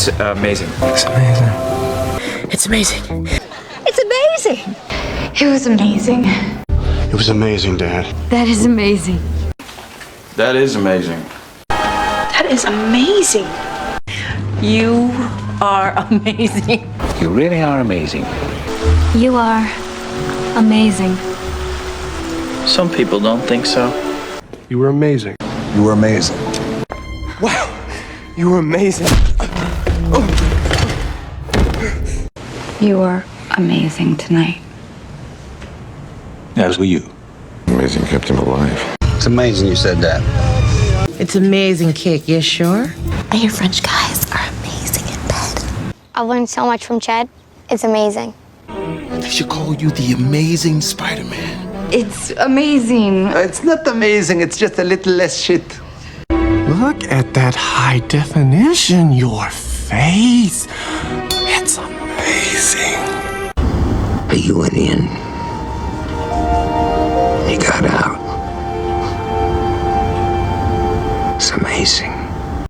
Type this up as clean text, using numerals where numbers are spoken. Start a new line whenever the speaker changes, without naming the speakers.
It's amazing.
It's amazing.
It's amazing.
It's amazing.
It was amazing.
It was amazing, Dad.
That is amazing.
That is amazing.
That is amazing. You are amazing.
You really are amazing.
You are amazing.
Some people don't think so.
You were amazing.
You were amazing.
Wow, you were amazing.
You were amazing tonight.
As were you.
Amazing kept him alive.
It's amazing you said that.
It's amazing, Kick. You sure?
I hear French guys are amazing in bed.
I've learned so much from Chad. It's amazing.
They should call you the Amazing Spider-Man.
It's amazing.
It's not amazing, it's just a little less shit.
Look at that high definition, your face. It's amazing.
You went in. You got out. It's amazing.